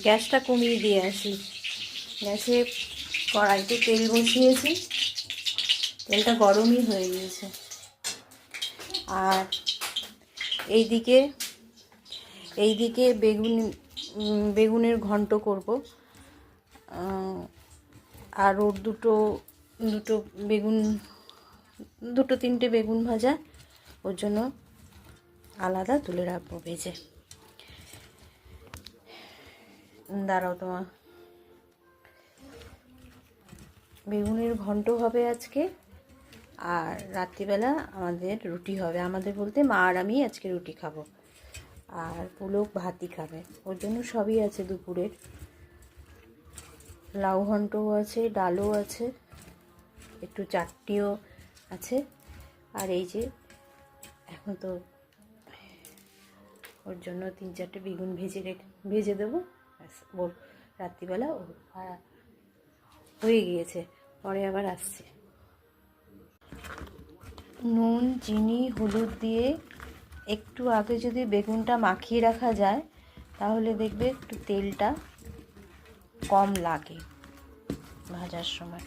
গ্যাসটা কমিয়ে দিয়ে আসি। গ্যাসে কড়াইতে তেল বসিয়েছি, তেলটা গরমই হয়ে গিয়েছে। আর এইদিকে বেগুনের ঘন্ট করব। আর ওর দুটো বেগুন, দুটো তিনটে বেগুন ভাজা ওর জন্য আলাদা তুলে রাখবো ভেজে। দাঁড়াও, তোমার বেগুনের ঘন্ট হবে আজকে। আর রাত্রিবেলা আমাদের রুটি হবে, আমাদের বলতে মা আর আমি আজকে রুটি খাবো। আর পুলক ভাতই খাবে, ওর জন্য সবই আছে দুপুরের। লাউ ঘন্টও আছে, ডালও আছে, একটু চাটনিও আছে। আর এই যে এখন তো ওর জন্য 3-4টে বেগুন ভেজে দেবো। ওর রাত্রিবেলা ও হয়ে গিয়েছে, পরে আবার আসছে। নুন, চিনি, হলুদ দিয়ে একটু আগে যদি বেগুনটা মাখিয়ে রাখা যায় তাহলে দেখবে একটু তেলটা কম লাগে ভাজার সময়।